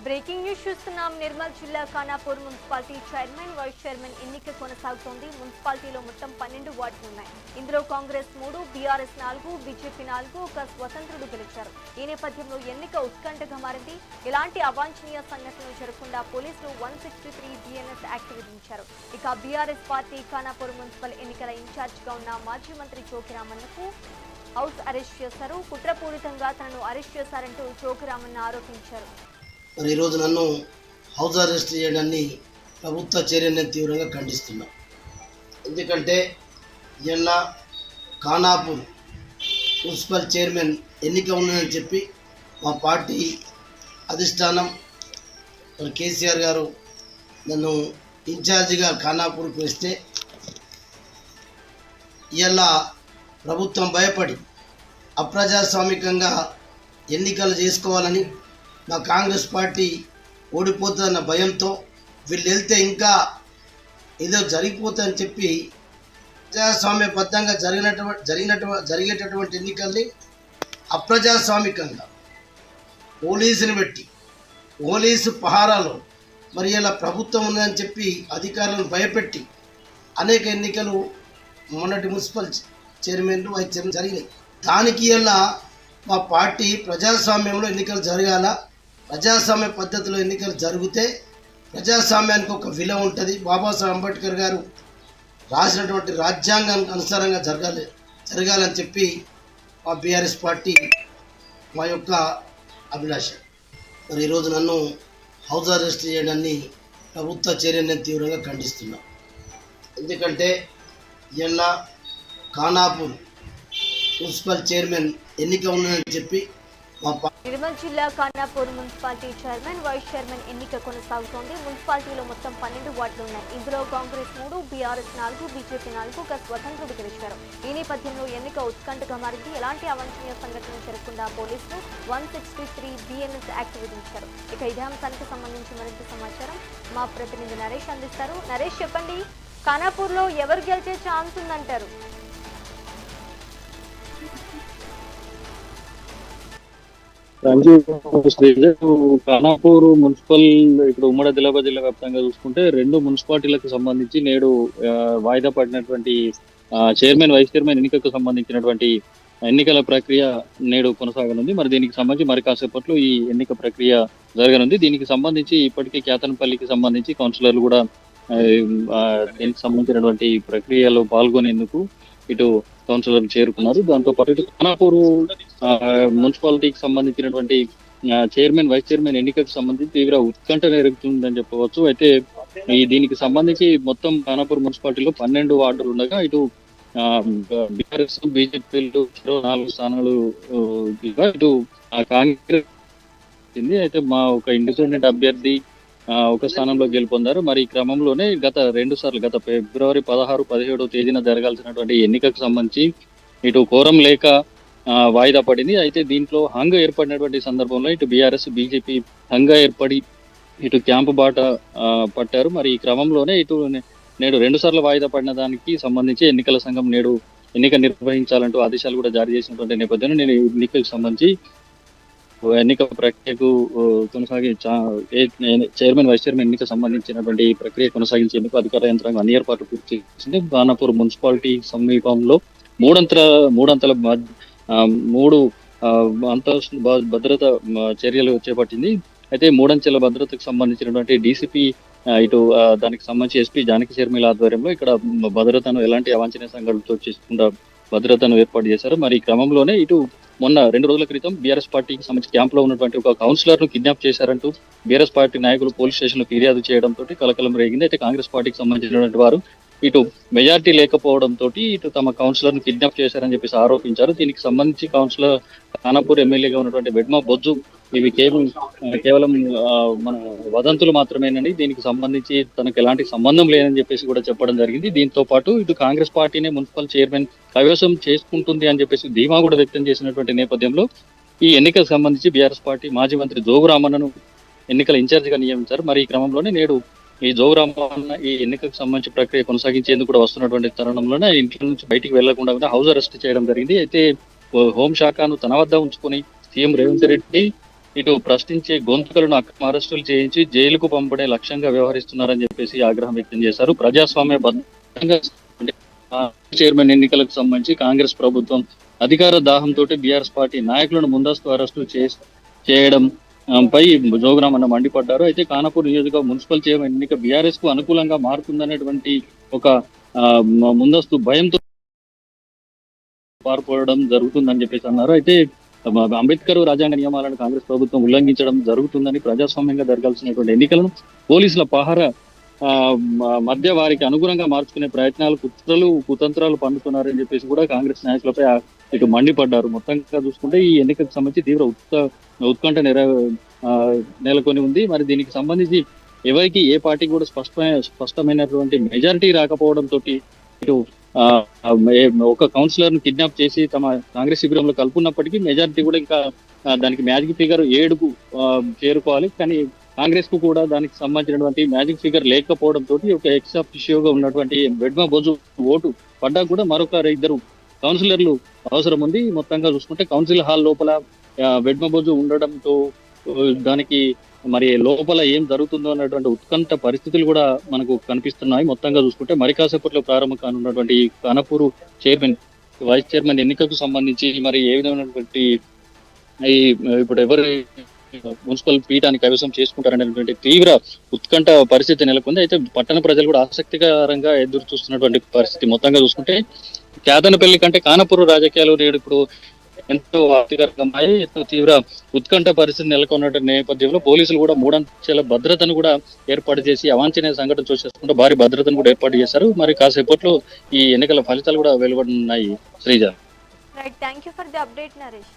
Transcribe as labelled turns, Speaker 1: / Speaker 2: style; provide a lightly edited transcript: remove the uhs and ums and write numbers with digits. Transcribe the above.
Speaker 1: Breaking news చూస్తున్నాం. నిర్మల్ జిల్లా Khanapur municipality chairman, vice chairman ఎన్నిక కొనసాగుతోంది. మున్సిపాలిటీలో మొత్తం 12 వార్డులు ఉన్నాయి. ఇందులో కాంగ్రెస్ 3, బీఆర్ఎస్ 4, బీజేపీ 4, ఒక స్వతంత్రుడు గెలిచారు. ఈ నేపథ్యంలో ఎన్నిక ఉత్కంఠగా మారింది. ఎలాంటి అవాంఛనీయ సంఘటనలు జరగకుండా పోలీసులు 163 బిఎన్ఎస్ యాక్ట్ విధించారు. ఇక బీఆర్ఎస్ పార్టీ ఖానాపూర్ మున్సిపల్ ఎన్నికల ఇన్ఛార్జ్ గా ఉన్న మాజీ మంత్రి జోగిరామన్నకు హౌస్ అరెస్ట్ చేశారు. కుట్రపూరితంగా తనను అరెస్ట్ చేశారంటూ జోగిరామన్న ఆరోపించారు.
Speaker 2: మరి ఈరోజు నన్ను హౌస్ అరెస్ట్ చేయడాన్ని ప్రభుత్వ చర్యని తీవ్రంగా ఖండిస్తున్నా. ఎందుకంటే ఇలా ఖానాపూర్ మున్సిపల్ చైర్మన్ ఎన్నిక ఉన్నదని చెప్పి మా పార్టీ అధిష్టానం మరి కేసీఆర్ గారు నన్ను ఇన్ఛార్జిగా ఖానాపూర్కి వేస్తే ఇలా ప్రభుత్వం భయపడి అప్రజాస్వామికంగా ఎన్నికలు చేసుకోవాలని, మా కాంగ్రెస్ పార్టీ ఓడిపోతుందన్న భయంతో వీళ్ళు వెళ్తే ఇంకా ఏదో జరిగిపోతుందని చెప్పి ప్రజాస్వామ్యబద్ధంగా జరిగేటటువంటి ఎన్నికల్ని అప్రజాస్వామికంగా పోలీసుని పెట్టి పోలీసు పహారాలో మరి ఇలా ప్రభుత్వం ఉందని చెప్పి అధికారులను భయపెట్టి అనేక ఎన్నికలు మొన్నటి మున్సిపల్ చైర్మన్లు, వైస్ చైర్మన్ జరిగినాయి. దానికి ఇలా మా పార్టీ ప్రజాస్వామ్యంలో ఎన్నికలు జరగాల, ప్రజాస్వామ్య పద్ధతిలో ఎన్నికలు జరిగితే ప్రజాస్వామ్యానికి ఒక విలువ ఉంటుంది. బాబాసాహెబ్ అంబేద్కర్ గారు రాసినటువంటి రాజ్యాంగానికి అనుసారంగా జరగాలని చెప్పి మా బీఆర్ఎస్ పార్టీ మా యొక్క అభిలాష. మరి ఈరోజు నన్ను హౌస్ అరెస్ట్ చేయడాన్ని ప్రభుత్వ చర్యని తీవ్రంగా ఖండిస్తున్నా. ఎందుకంటే ఇలా ఖానాపూర్ మున్సిపల్ చైర్మన్ ఎన్నిక ఉన్నదని చెప్పి
Speaker 1: నిర్మల్ జిల్లా Khanapur municipality chairman, vice chairman ఎన్నిక కొనసాగుతోంది. మున్సిపాలిటీలో మొత్తం 12 వార్డులు ఉన్నాయి. ఇందులో కాంగ్రెస్ 3, బీఆర్ఎస్ 4, బీజేపీ 4, ఒక స్వతంత్రుడు గెలిచారు. ఈ నేపథ్యంలో ఎన్నిక ఉత్కంఠగా మారింది. ఎలాంటి అవాంఛనీయ సంఘటనలు జరగకుండా పోలీసులు 163 బిఎన్ఎస్ యాక్ట్ విధించారు. ఇక ఇదే అంశానికి సంబంధించి మరింత సమాచారం మా ప్రతినిధి నరేష్ అందిస్తారు. నరేష్, చెప్పండి, ఖానాపూర్లో ఎవరు గెలిచే ఛాన్స్ ఉందంటారు?
Speaker 3: ఖానాపూర్ మున్సిపల్ ఇప్పుడు ఉమ్మడి ఆదిలాబాద్ జిల్లా వ్యాప్తంగా చూసుకుంటే 2 మున్సిపాలిటీలకు సంబంధించి నేడు వాయిదా పడినటువంటి చైర్మన్, వైస్ చైర్మన్ ఎన్నికకు సంబంధించినటువంటి ఎన్నికల ప్రక్రియ నేడు కొనసాగనుంది. మరి దీనికి సంబంధించి మరి కాసేపట్లో ఈ ఎన్నిక ప్రక్రియ జరగనుంది. దీనికి సంబంధించి ఇప్పటికే కేతన్పల్లికి సంబంధించి కౌన్సిలర్లు కూడా దీనికి సంబంధించినటువంటి ప్రక్రియలో పాల్గొనేందుకు ఇటు కౌన్సిలర్లు చేరుకున్నారు. దాంతో పాటు ఇటు ఖానాపూర్ మున్సిపాలిటీకి సంబంధించినటువంటి చైర్మన్, వైస్ చైర్మన్ ఎన్నికకు సంబంధించి తీవ్ర ఉత్కంఠ నెరుగుతుందని చెప్పవచ్చు. అయితే దీనికి సంబంధించి మొత్తం ఖానాపూర్ మున్సిపాలిటీలో 12 వార్డులు ఉండగా ఇటు బీఆర్ఎస్, బీజేపీలు 4 స్థానాలు ఇటు కాంగ్రెస్. అయితే మా ఒక ఇండిపెండెంట్ అభ్యర్థి ఒక స్థానంలో గెలుపొందారు. మరి ఈ క్రమంలోనే గత ఫిబ్రవరి 16, 17 తేదీన జరగాల్సినటువంటి ఎన్నికకు సంబంధించి ఇటు కోరం లేక వాయిదా పడింది. అయితే దీంట్లో హంగ ఏర్పడినటువంటి సందర్భంలో ఇటు బీఆర్ఎస్, బీజేపీ హంగ ఏర్పడి ఇటు క్యాంపు బాట పట్టారు. మరి ఈ క్రమంలోనే ఇటు నేడు 2 సార్లు వాయిదా పడిన దానికి సంబంధించి ఎన్నికల సంఘం నేడు ఎన్నిక నిర్వహించాలంటూ ఆదేశాలు కూడా జారీ చేసినటువంటి నేపథ్యంలో నేను ఎన్నికలకు సంబంధించి ఎన్నిక ప్రక్రియకు కొనసాగి చైర్మన్, వైస్ చైర్మన్ ఎన్నిక సంబంధించినటువంటి ప్రక్రియ కొనసాగించేందుకు అధికార యంత్రాంగం అన్ని ఏర్పాట్లు పూర్తి చేసింది. ఖానాపూర్ మున్సిపాలిటీ సమీపంలో 3 అంతస్తుల భద్రత చర్యలు చేపట్టింది. అయితే 3 అంచెల భద్రతకు సంబంధించినటువంటి డీసీపీ ఇటు దానికి సంబంధించి ఎస్పీ జానకి శర్మిల ఆధ్వర్యంలో ఇక్కడ భద్రతను ఎలాంటి అవాంఛనీయ సంఘటనలతో చేసుకుంటా భద్రతను ఏర్పాటు చేశారు. మరి ఈ క్రమంలోనే ఇటు మొన్న 2 రోజుల క్రితం బీఆర్ఎస్ పార్టీకి సంబంధించి క్యాంప్ లో ఉన్నటువంటి ఒక కౌన్సిలర్ ను కిడ్నాప్ చేశారంటూ బీఆర్ఎస్ పార్టీ నాయకులు పోలీస్ స్టేషన్ లో ఫిర్యాదు చేయడంతో కలకలం రేగింది. అయితే కాంగ్రెస్ పార్టీకి సంబంధించినటువంటి వారు ఇటు మెజార్టీ లేకపోవడంతో ఇటు తమ కౌన్సిలర్ ను కిడ్నాప్ చేశారని చెప్పేసి ఆరోపించారు. దీనికి సంబంధించి కౌన్సిలర్ ఖానాపూర్ ఎమ్మెల్యేగా ఉన్నటువంటి వెడ్మా బొజ్జు ఇవి కేవలం మన వదంతులు మాత్రమేనండి, దీనికి సంబంధించి తనకు ఎలాంటి సంబంధం లేదని చెప్పేసి కూడా చెప్పడం జరిగింది. దీంతో పాటు ఇటు కాంగ్రెస్ పార్టీనే మున్సిపల్ చైర్మన్ కైవసం చేసుకుంటుంది అని చెప్పేసి ధీమా కూడా వ్యక్తం చేసినటువంటి నేపథ్యంలో ఈ ఎన్నికలకు సంబంధించి బీఆర్ఎస్ పార్టీ మాజీ మంత్రి జోగురామన్నను ఎన్నికల ఇన్ఛార్జ్ గా నియమించారు. మరి ఈ క్రమంలోనే నేడు ఈ జోగురామన్న ఈ ఎన్నికకు సంబంధించి ప్రక్రియ కొనసాగించేందుకు కూడా వస్తున్నటువంటి తరుణంలోనే ఇంట్లో నుంచి బయటికి వెళ్లకుండా హౌస్ అరెస్ట్ చేయడం జరిగింది. అయితే హోంశాఖను తన వద్ద ఉంచుకొని సీఎం రేవంత్ రెడ్డి ఇటు ప్రశ్నించే గొంతుకలను అక్రమ అరెస్టులు చేయించి జైలుకు పంపడే లక్ష్యంగా వ్యవహరిస్తున్నారని చెప్పేసి ఆగ్రహం వ్యక్తం చేశారు. ప్రజాస్వామ్య బద్దంగా చైర్మన్ ఎన్నికలకు సంబంధించి కాంగ్రెస్ ప్రభుత్వం అధికార దాహంతో బీఆర్ఎస్ పార్టీ నాయకులను ముందస్తు అరెస్టులు చేయడం పై జోగురామన్న మండిపడ్డారు. అయితే ఖానాపూర్ నియోజకవర్గ మున్సిపల్ చైర్మన్ ఎన్నిక బీఆర్ఎస్ కు అనుకూలంగా మారుతుందనేటువంటి ఒక ముందస్తు భయంతో పాల్పడడం జరుగుతుందని చెప్పేసి అన్నారు. అయితే అంబేద్కర్ రాజ్యాంగ నియమాలను కాంగ్రెస్ ప్రభుత్వం ఉల్లంఘించడం జరుగుతుందని, ప్రజాస్వామ్యంగా జరగాల్సినటువంటి ఎన్నికలను పోలీసుల పహార మధ్య వారికి అనుగుణంగా మార్చుకునే ప్రయత్నాలు, కుట్రలు, కుతంత్రాలు పన్నుతున్నారని చెప్పేసి కూడా కాంగ్రెస్ నాయకులపై ఇటు మండిపడ్డారు. మొత్తంగా చూసుకుంటే ఈ ఎన్నికకు సంబంధించి తీవ్ర ఉత్కంఠ నెలకొని ఉంది. మరి దీనికి సంబంధించి ఎవరికి ఏ పార్టీ కూడా స్పష్టమైనటువంటి మెజారిటీ రాకపోవడంతో ఇటు ఒక కౌన్సిలర్ ను కిడ్నాప్ చేసి తమ కాంగ్రెస్ శిబిరంలో కలుపున్నప్పటికీ మెజారిటీ కూడా ఇంకా దానికి మ్యాజిక్ ఫిగర్ 7కు చేరుకోవాలి. కానీ కాంగ్రెస్ కు కూడా దానికి సంబంధించినటువంటి మ్యాజిక్ ఫిగర్ లేకపోవడంతో ఒక ఎక్స్ అఫిషియోగా ఉన్నటువంటి వెడ్మ బొజు ఓటు పడ్డా కూడా మరొక 2 కౌన్సిలర్లు అవసరం ఉంది. మొత్తంగా చూసుకుంటే కౌన్సిల్ హాల్ లోపల వెడ్మ బొజు ఉండడంతో దానికి మరి లోపల ఏం జరుగుతుందో అన్నటువంటి ఉత్కంఠ పరిస్థితులు కూడా మనకు కనిపిస్తున్నాయి. మొత్తంగా చూసుకుంటే మరి కాసేపట్లో ప్రారంభం కానున్నటువంటి ఖానాపూర్ చైర్మన్, వైస్ చైర్మన్ ఎన్నికకు సంబంధించి మరి ఏ విధమైనటువంటి ఇప్పుడు ఎవరు మున్సిపల్ పీఠాన్ని కైవసం చేసుకుంటారనేటువంటి తీవ్ర ఉత్కంఠ పరిస్థితి నెలకొంది. అయితే పట్టణ ప్రజలు కూడా ఆసక్తికరంగా ఎదురు చూస్తున్నటువంటి పరిస్థితి. మొత్తంగా చూసుకుంటే కేతనపల్లి కంటే ఖానాపూర్ రాజకీయాలు నేడు ఇప్పుడు ఎంతో ఆసక్తికరంగా ఎంతో తీవ్ర ఉత్కంఠ పరిస్థితి నెలకొన్న నేపథ్యంలో పోలీసులు కూడా 3 అంచెల భద్రతను కూడా ఏర్పాటు చేసి అవాంఛనీయ సంఘటన చూసేసుకుంటూ భారీ భద్రతను కూడా ఏర్పాటు చేశారు. మరి కాసేపట్లో ఈ ఎన్నికల ఫలితాలు కూడా వెలువడున్నాయి. Sreeja,
Speaker 1: right, thank you for the update Naresh.